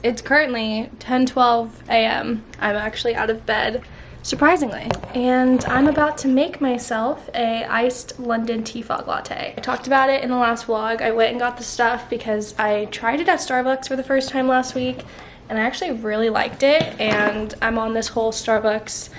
It's currently 10:12 a.m. I'm actually out of bed, surprisingly, and I'm about to make myself a iced London tea fog latte. I talked about it in the last vlog. I went and got the stuff because I tried it at Starbucks for the first time last week, and I actually really liked it, and I'm on this whole Starbucks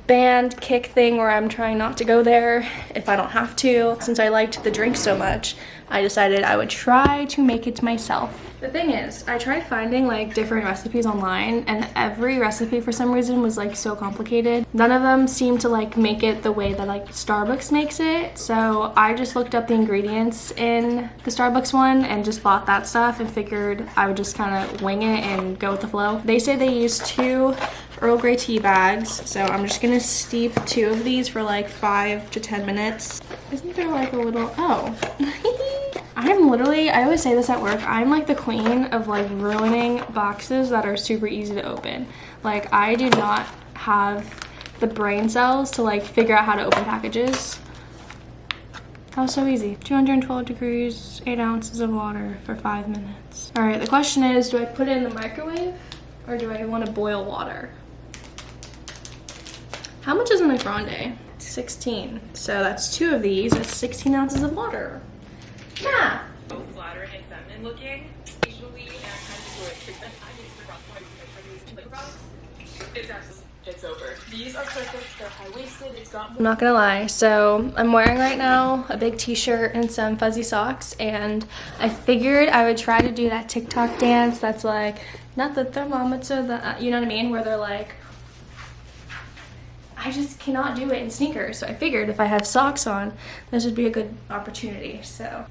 band kick thing where I'm trying not to go there if I don't have to. Since I liked the drink so much, I decided I would try to make it myself. The thing is, I tried finding like different recipes online, and every recipe for some reason was like so complicated. None of them seemed to like make it the way that like Starbucks makes it. So I just looked up the ingredients in the Starbucks one and just bought that stuff and figured I would just kind of wing it and go with the flow. They say they use 2 Earl Grey tea bags, so I'm just gonna steep 2 of these for like 5 to 10 minutes. Isn't there like a little, oh. I'm literally, I always say this at work, I'm like the queen of like ruining boxes that are super easy to open. Like I do not have the brain cells to like figure out how to open packages. That was so easy. 212 degrees, 8 ounces of water for 5 minutes. All right, the question is, do I put it in the microwave or do I want to boil water? How much is in a grande? 16. So that's 2 of these. That's 16 ounces of water. Yeah. Both flattering and feminine looking. Occasionally, and kind of fluid treatment. I use the rough one for liquid products. It's absolutely, it's over. These are perfect. They're high-waisted. It's got. I'm not gonna lie. So I'm wearing right now a big t-shirt and some fuzzy socks, and I figured I would try to do that TikTok dance that's like, not the thermometer, the you know what I mean, where they're like, I just cannot do it in sneakers. So I figured if I have socks on, this would be a good opportunity. So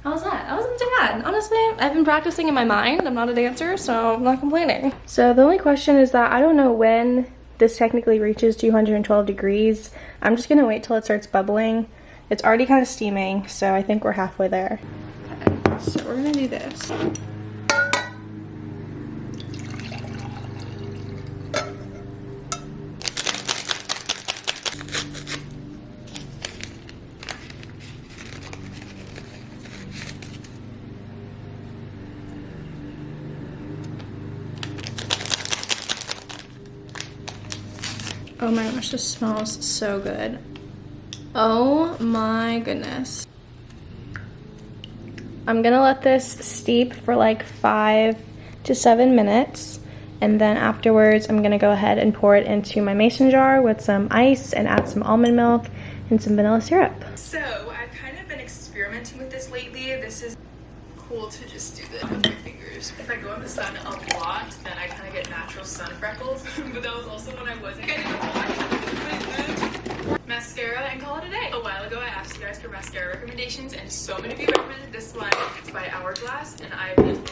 how was that? That wasn't too bad. Honestly, I've been practicing in my mind. I'm not a dancer, so I'm not complaining. So the only question is that I don't know when this technically reaches 212 degrees. I'm just gonna wait till it starts bubbling. It's already kind of steaming, so I think we're halfway there. Okay, so we're gonna do this. Oh my gosh, this smells so good. Oh my goodness. I'm gonna let this steep for like 5 to 7 minutes, and then afterwards I'm gonna go ahead and pour it into my mason jar with some ice and add some almond milk and some vanilla syrup. So I've kind of been experimenting with this lately. This is cool to just do this with my fingers. If I go in the sun a lot, then I kind of get natural sun freckles. But that was also when I wasn't getting mascara and call it a day. A while ago I asked you guys for mascara recommendations, and so many of you recommended this one. It's by Hourglass, and I've been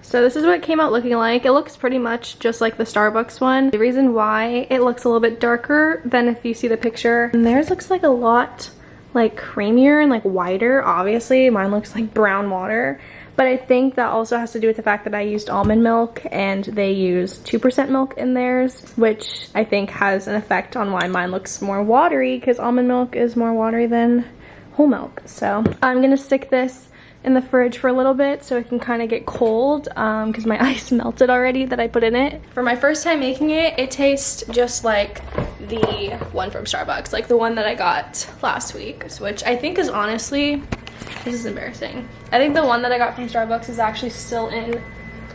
So this is what it came out looking like. It looks pretty much just like the Starbucks one. The reason why it looks a little bit darker than if you see the picture, and theirs looks like a lot like creamier and like whiter. Obviously mine looks like brown water, but I think that also has to do with the fact that I used almond milk and they use 2% milk in theirs, which I think has an effect on why mine looks more watery, because almond milk is more watery than whole milk. So I'm gonna stick this in the fridge for a little bit so it can kind of get cold, because my ice melted already that I put in it. For my first time making it, it tastes just like the one from Starbucks, like the one that I got last week, which I think is honestly, this is embarrassing. I think the one that I got from Starbucks is actually still in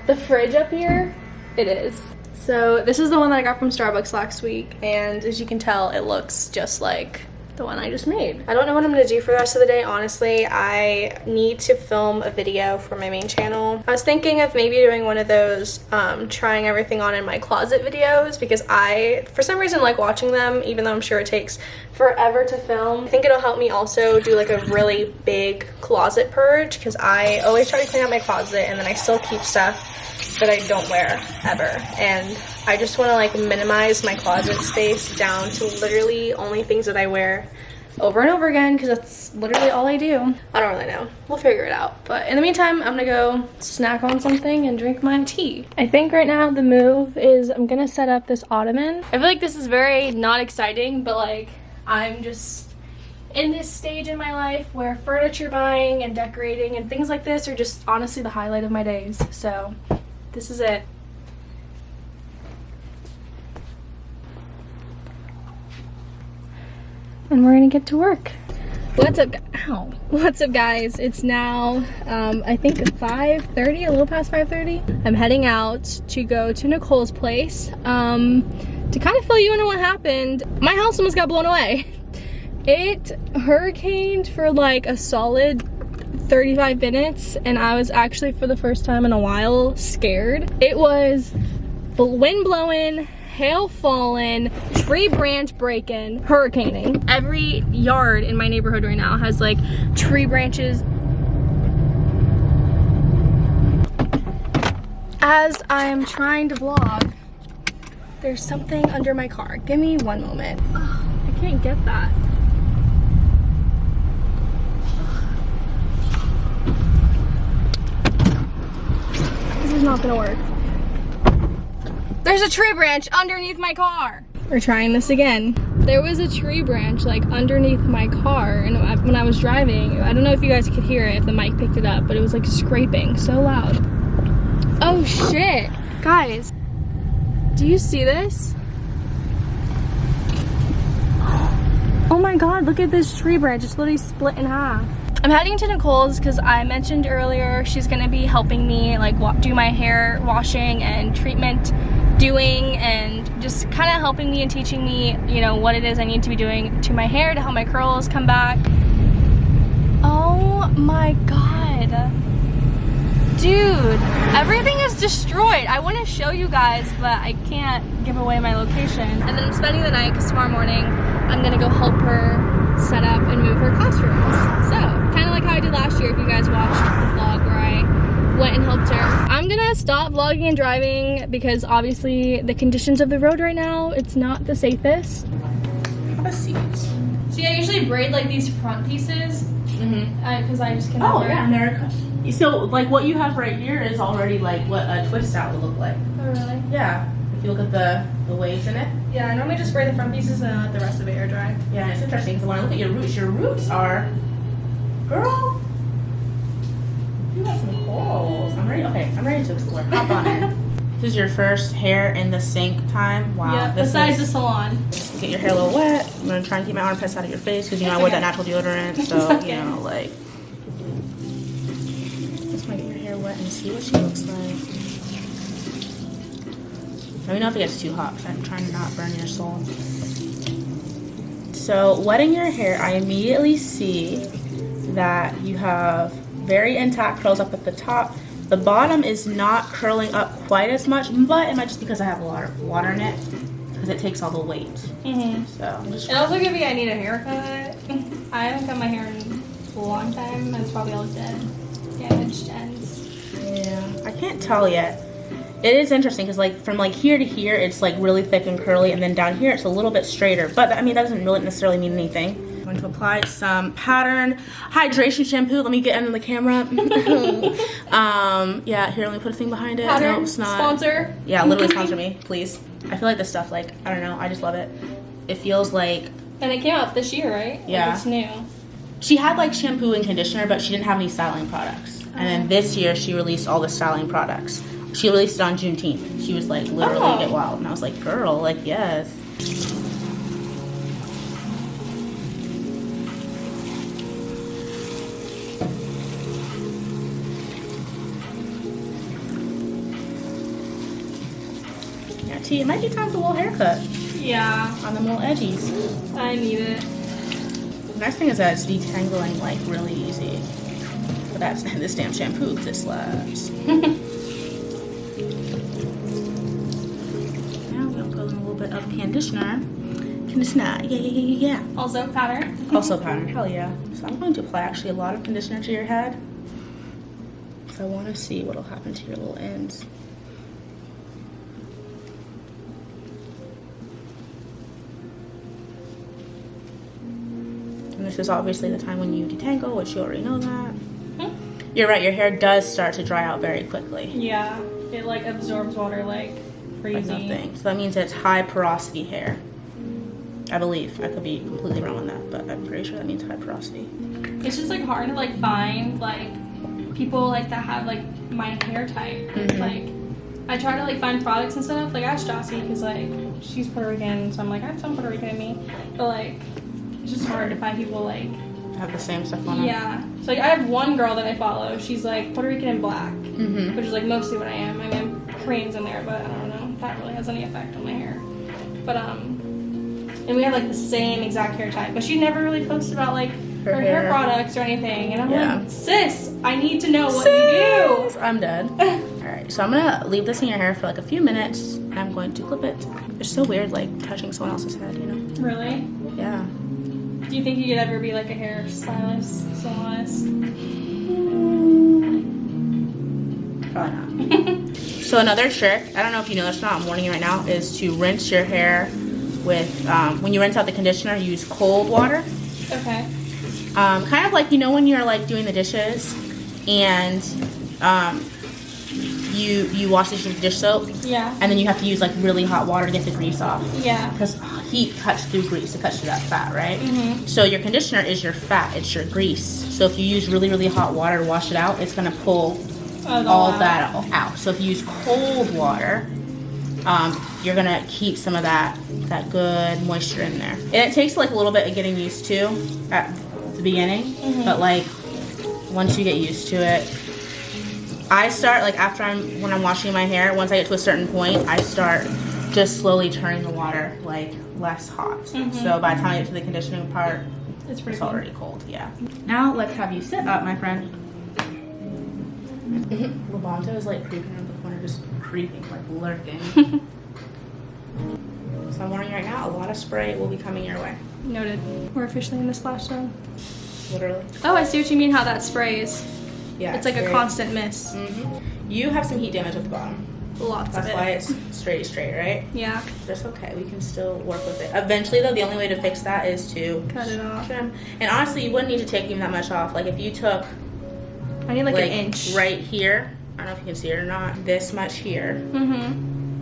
the fridge up here. It is. So this is the one that I got from Starbucks last week, and as you can tell, it looks just like the one I just made. I don't know what I'm gonna do for the rest of the day, honestly. I need to film a video for my main channel. I was thinking of maybe doing one of those trying everything on in my closet videos, because I, for some reason, like watching them, even though I'm sure it takes forever to film. I think it'll help me also do like a really big closet purge, because I always try to clean out my closet and then I still keep stuff that I don't wear ever, and I just want to like minimize my closet space down to literally only things that I wear over and over again because that's literally all I do. I don't really know. We'll figure it out. But in the meantime, I'm gonna go snack on something and drink my tea. I think right now the move is I'm gonna set up this ottoman. I feel like this is very not exciting, but like I'm just in this stage in my life where furniture buying and decorating and things like this are just honestly the highlight of my days. So this is it. And we're gonna get to work. What's up? Ow. What's up, guys? It's now I think 5:30, a little past 5:30. I'm heading out to go to Nicole's place to kind of fill you in on what happened. My house almost got blown away. It hurricaned for like a solid 35 minutes, and I was actually, for the first time in a while, scared. It was wind blowing, hail falling, tree branch breaking, hurricaning. Every yard in my neighborhood right now has like tree branches. As I'm trying to vlog, there's something under my car. Give me one moment. Oh, I can't get that. This is not gonna work. There's a tree branch underneath my car. We're trying this again. There was a tree branch like underneath my car, and when I was driving, I don't know if you guys could hear it, if the mic picked it up, but it was like scraping so loud. Oh shit. Guys, do you see this? Oh my god, look at this tree branch. It's literally split in half. I'm heading to Nicole's because I mentioned earlier she's gonna be helping me like do my hair washing and treatment doing, and just kind of helping me and teaching me, you know, what it is I need to be doing to my hair to help my curls come back. Oh my god. Dude, everything is destroyed. I want to show you guys, but I can't give away my location. And then I'm spending the night because tomorrow morning I'm gonna go help her set up and move her classrooms. So, kind of like how I did last year, if you guys watched the vlog where I went and helped her. I'm gonna stop vlogging and driving because obviously the conditions of the road right now, it's not the safest. Have a seat. See, I usually braid like these front pieces because I just can't. Oh yeah, and they're so like what you have right here is already like what a twist out would look like. Oh really? Yeah. If you look at the waves in it. Yeah, I normally just braid the front pieces and let the rest of it air dry. Yeah, it's interesting because when I look at your roots are, girl, you got some corals. I'm ready. Okay, I'm ready to explore. Hop on in. This is your first hair in the sink time. Wow. Yeah, besides the salon. Get your hair a little wet. I'm gonna try and keep my armpits out of your face because you know I wear that natural deodorant. So okay. You know, like, just want to get your hair wet and see what she looks like. Let me know if it gets too hot because I'm trying to not burn your soul. So wetting your hair, I immediately see that you have very intact curls up at the top. The bottom is not curling up quite as much, but it might just because I have a lot of water in it because it takes all the weight. So I'm just. It also could be I need a haircut. I haven't cut my hair in a long time. It's probably all dead, damaged ends. Yeah, I can't tell yet. It is interesting because like from like here to here it's like really thick and curly, and then down here it's a little bit straighter, but I mean that doesn't really necessarily mean anything. I'm going to apply some Pattern hydration shampoo. Let me get under the camera. Yeah, here, let me put a thing behind it. Pattern no, it's not. sponsor. Yeah, literally sponsor me, please. I feel like this stuff, like, I don't know, I just love it. It feels like, And it came out this year, right? Yeah. Like it's new. she had like shampoo and conditioner, but she didn't have any styling products. And then this year she released all the styling products. She released it on Juneteenth. She was like, literally get wild. And I was like, girl, like, yes. Yeah, T, it might be time for a little haircut Yeah, on them little edgies. I need it. The nice thing is that it's detangling like really easy. But that's this damn shampoo because it slaps. Bit of conditioner. Yeah. Also pattern. Also pattern, hell yeah. So I'm going to apply actually a lot of conditioner to your head. So I want to see what will happen to your little ends. this is obviously the time when you detangle, which you already know that. You're right, your hair does start to dry out very quickly. Yeah, it like absorbs water like crazy. Like nothing. So that means it's high porosity hair. I believe. I could be completely wrong on that, but I'm pretty sure that means high porosity. It's just like hard to like find like people like that have like my hair type. Like I try to like find products and stuff. Like I asked Jossie because like she's Puerto Rican, so I'm like I have some Puerto Rican in me, but like it's just hard to find people like Have the same stuff on them. Yeah. So like I have one girl that I follow. She's like Puerto Rican and black, which is like mostly what I am. I mean, I'm Korean's in there, but I don't know if that really has any effect on my hair. But and we have like the same exact hair type, but she never really posts about like her hair products or anything. And I'm like, sis, I need to know what you do. I'm dead. All right, so I'm gonna leave this in your hair for like a few minutes, and I'm going to clip it. It's so weird, like touching someone else's head, you know? Really? Yeah. Do you think you could ever be like a hairstylist, stylist? Probably not. So another trick, I don't know if you know this or not, I'm warning you right now, is to rinse your hair with, when you rinse out the conditioner, use cold water. Okay. Kind of like, you know when you're like doing the dishes and you wash the dishes with dish soap? Yeah. And then you have to use like really hot water to get the grease off. Yeah. Because heat cuts through grease, it cuts through that fat, right? So your conditioner is your fat, it's your grease. So if you use really, really hot water to wash it out, it's gonna pull all that out. So if you use cold water, you're gonna keep some of that good moisture in there. And it takes like a little bit of getting used to at the beginning, but like once you get used to it, I start like when I'm washing my hair, once I get to a certain point, I start just slowly turning the water like less hot. So by the time I get to the conditioning part, it's already cold. Yeah. Now let's have you sit up, my friend. Labanto is like creeping around the corner, just creeping, like lurking. So I'm warning you right now, a lot of spray will be coming your way. Noted. We're officially in the splash zone. Literally. Oh, I see what you mean, how that sprays. Yeah. It's like a constant mist. You have some heat damage at the bottom. Lots of it. That's why it's straight, right? Yeah. That's okay. We can still work with it. Eventually, though, the only way to fix that is to cut it off. Trim. And honestly, you wouldn't need to take even that much off. Like if you took, I need like an inch right here. I don't know if you can see it or not. This much here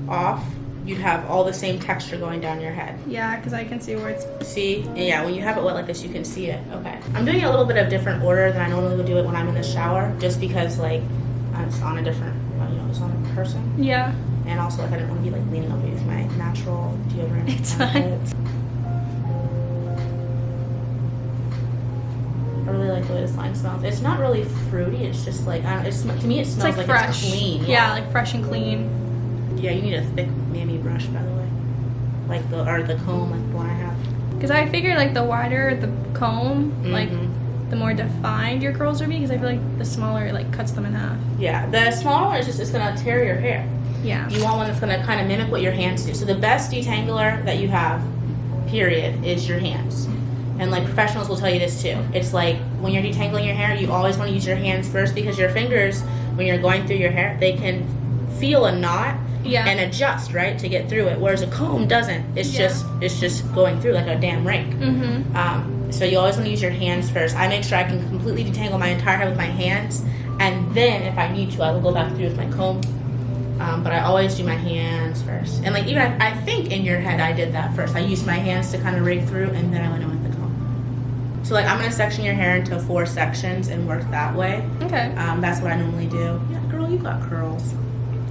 off. You'd have all the same texture going down your head. Yeah, because I can see where it's... See? And yeah, when you have it wet like this, you can see it. Okay. I'm doing a little bit of different order than I normally would do it when I'm in the shower, just because like it's on a different, it's on a person. Yeah. And also like I didn't want to be like leaning over you with my natural deodorant. It's fine. I really like the way this line smells. It's not really fruity. It's just like, I don't know, to me it smells like fresh. It's clean. Yeah, like fresh and clean. Yeah, you need a thick mammy brush, by the way. Like the comb, like the one I have. Because I figured like the wider the comb, like the more defined your curls would be. Because I feel like the smaller it like cuts them in half. Yeah, the smaller one is just, it's gonna tear your hair. Yeah. You want one that's gonna kind of mimic what your hands do. So the best detangler that you have, period, is your hands. And like professionals will tell you this too. It's like when you're detangling your hair, you always want to use your hands first, because your fingers, when you're going through your hair, they can feel a knot. Yeah. And adjust, right, to get through it. Whereas a comb doesn't. It's just going through like a damn rake. So you always want to use your hands first. I make sure I can completely detangle my entire hair with my hands, and then if I need to, I will go back through with my comb. But I always do my hands first. And like even I think in your head I did that first. I used my hands to kind of rake through, and then I went in with the comb. So like I'm gonna section your hair into 4 sections and work that way. Okay. That's what I normally do. Yeah, girl, you got curls.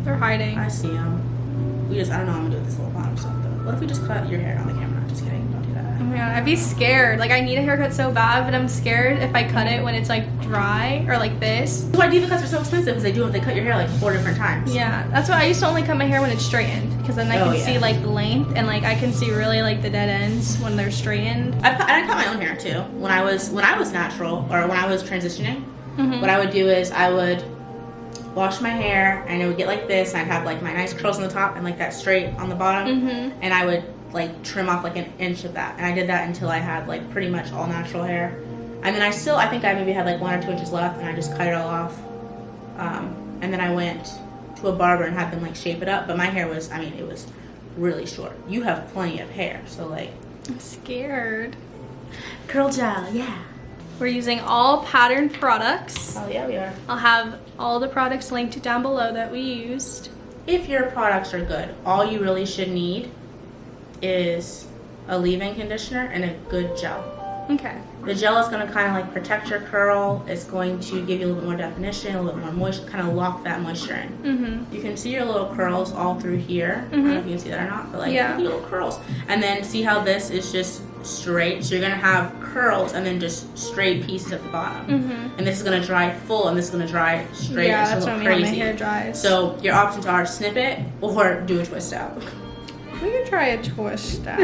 They're hiding. I see them. I don't know how I'm gonna do with this little bottom stuff though. What if we just cut your hair on the camera? Just kidding, don't do that. Oh my god, I'd be scared. Like I need a haircut so bad, but I'm scared if I cut it when it's like dry or like this. That's why diva cuts are so expensive, because they cut your hair like 4 different times. Yeah, that's why I used to only cut my hair when it's straightened, because then I can see like the length, and like I can see really like the dead ends when they're straightened. I cut my own hair too. When I was natural, or when I was transitioning, what I would do is I would wash my hair, and it would get like this, and I'd have like my nice curls on the top and like that straight on the bottom, and I would like trim off like an inch of that, and I did that until I had like pretty much all natural hair. And then I think I maybe had like 1 or 2 inches left, and I just cut it all off, and then I went to a barber and had them like shape it up. But my hair was, it was really short. You have plenty of hair, so like I'm scared. Curl gel, yeah. We're using all pattern products. Oh yeah, we are. I'll have all the products linked down below that we used. If your products are good, all you really should need is a leave-in conditioner and a good gel. Okay. The gel is going to kind of like protect your curl. It's going to give you a little bit more definition, a little bit more moisture, kind of lock that moisture in. Mm-hmm. You can see your little curls all through here. I don't know if you can see that or not, but like look at your little curls. And then see how this is just straight. So you're going to have curls and then just straight pieces at the bottom. Mm-hmm. And this is going to dry full and this is going to dry straight. Yeah, it's that's gonna what I look mean when my crazy. hair dries. So your options are snip it or do a twist out. We could try a twist out.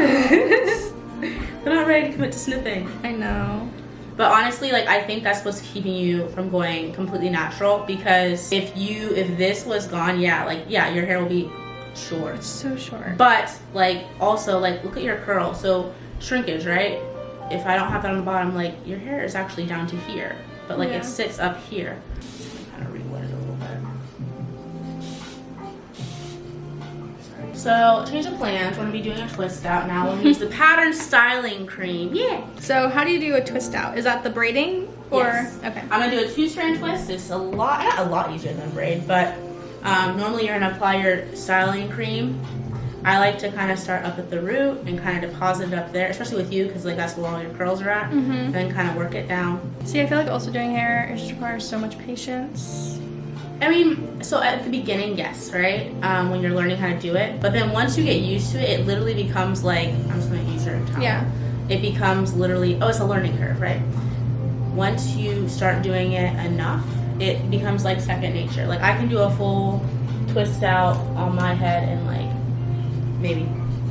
They're not ready to commit to snipping. I know. But honestly, like, I think that's what's keeping you from going completely natural, because if this was gone, yeah, your hair will be short. It's so short. But like, also, like, look at your curl. So shrinkage, right? If I don't have that on the bottom, like, your hair is actually down to here, but like it sits up here. Kind of rewet it a little bit. So, change of plans. We're gonna be doing a twist out now. We're gonna use the pattern styling cream. Yeah. So how do you do a twist out? Is that the braiding? Or Yes. okay. I'm gonna do a 2-strand twist. It's not a lot easier than braid, but normally you're gonna apply your styling cream. I like to kind of start up at the root and kind of deposit it up there, especially with you, because like that's where all your curls are at, and then kind of work it down. See, I feel like also doing hair, it just requires so much patience. I mean, so at the beginning, yes, right? When you're learning how to do it, but then once you get used to it, it literally becomes like, I'm just gonna use your towel. Yeah. It becomes literally, it's a learning curve, right? Once you start doing it enough, it becomes like second nature. Like I can do a full twist out on my head in like maybe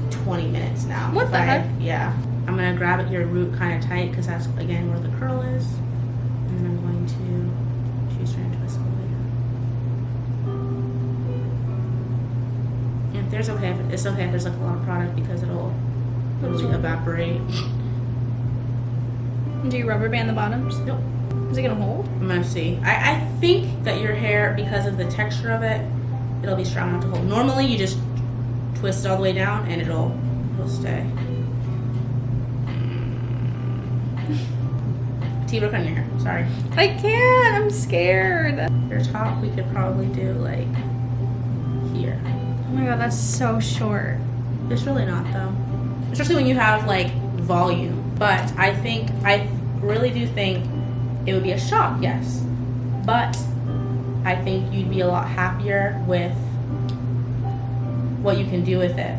20 minutes now. What the heck? Yeah. I'm gonna grab at your root kind of tight, because that's again where the curl is. And then I'm going to 2-strand twist all the way down. Yeah, it's okay if there's like a lot of product, because it'll literally evaporate. Do you rubber band the bottoms? Nope. Is it gonna hold? I'm gonna see. I think that your hair, because of the texture of it, it'll be strong enough to hold. Normally you just twist it all the way down and it'll stay. T, we're cutting your hair. Sorry. I can't. I'm scared. Your top we could probably do like here. Oh my god, that's so short. It's really not though. Especially when you have like volume. But I really do think it would be a shock, yes. But I think you'd be a lot happier with what you can do with it.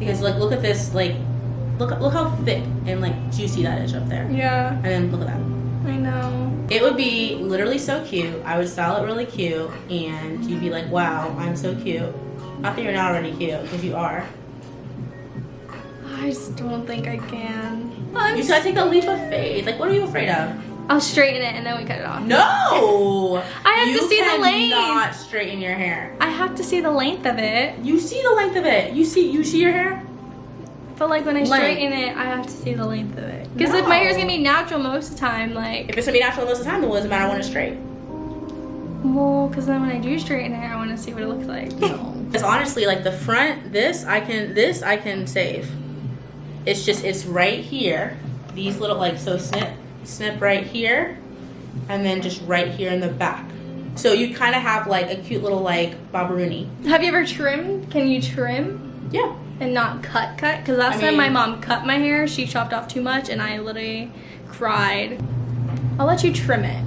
Because like, look at this, like, look how thick and like juicy that is up there. Yeah. And then look at that. I know. It would be literally so cute. I would style it really cute, and you'd be like, wow, I'm so cute. Not that you're not already cute, because you are. I just don't think I can. You gotta take a leap of faith. Like, what are you afraid of? I'll straighten it and then we cut it off. No! I have to see the length. You cannot straighten your hair. I have to see the length of it. You see the length of it. You see your hair? But like when I Length. straighten it, I have to see the length of it. Because if No. my hair's gonna be natural most of the time, like. If it's gonna be natural most of the time, then it doesn't matter when it's straight. Well, because then when I do straighten it, I want to see what it looks like. Because honestly, like the front, this I can save. It's right here. These little, like, so snip right here, and then just right here in the back. So you kind of have like a cute little like Bobberoonie. Have you ever trimmed? Can you trim? Yeah. And not cut? Because last time my mom cut my hair, she chopped off too much and I literally cried. I'll let you trim it.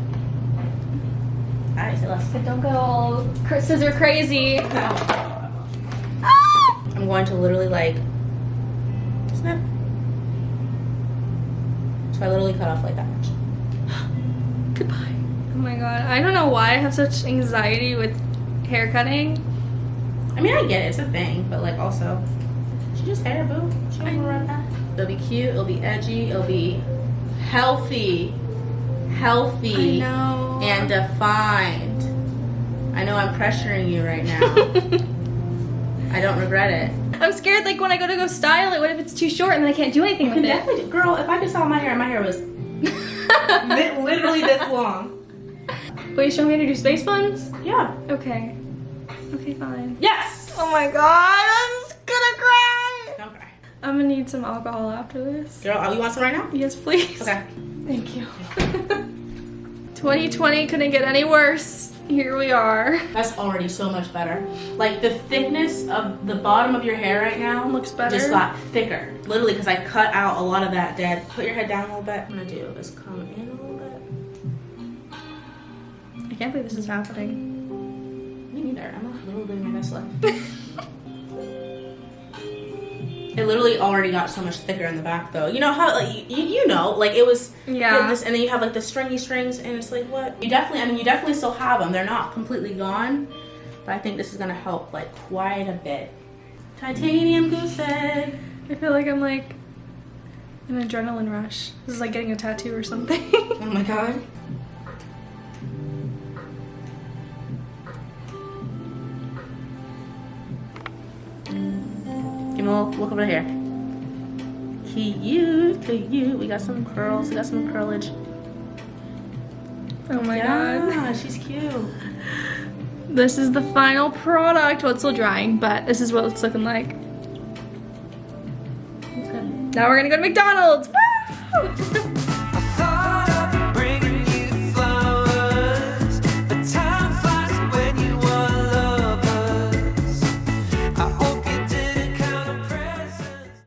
Alright, so let's. But don't go all scissor crazy. I'm going to literally like snip. So I literally cut off like that much. Goodbye. Oh my god. I don't know why I have such anxiety with hair cutting. I mean, I get it, it's a thing, but like also, she just hair, boo. She ain't gonna run that. It'll be cute, it'll be edgy, it'll be healthy, I know. and defined. I know I'm pressuring you right now. I don't regret it. I'm scared, like when I go style it, what if it's too short and then I can't do anything with it? Definitely, girl. If I could style my hair was literally this long. Wait, show me how to do space buns? Yeah. Okay. Okay, fine. Yes. Oh my god, I'm just gonna cry. Don't cry. I'm gonna need some alcohol after this. Girl, you want some right now? Yes, please. Okay. Thank you. 2020 couldn't get any worse. Here we are. That's already so much better. Like the thickness of the bottom of your hair right now Looks better. just got thicker. Literally, because I cut out a lot of that dead. Put your head down a little bit. I'm gonna do is come in a little bit. I can't believe this is happening. Me neither. I'm a little living my best life. It literally already got so much thicker in the back, though. You know how, like, you know, like it was. Yeah. This, and then you have like the stringy strings, and it's like what? You definitely, I mean, you definitely still have them. They're not completely gone, but I think this is gonna help like quite a bit. Titanium goose egg. I feel like I'm like an adrenaline rush. This is like getting a tattoo or something. Oh my god. Give me a little look over here. Cute, cute. We got some curls. We got some curlage. Oh my Yeah, god. she's cute. This is the final product. Well, it's still drying, but this is what it's looking like. That's good. Now we're gonna go to McDonald's. Woo!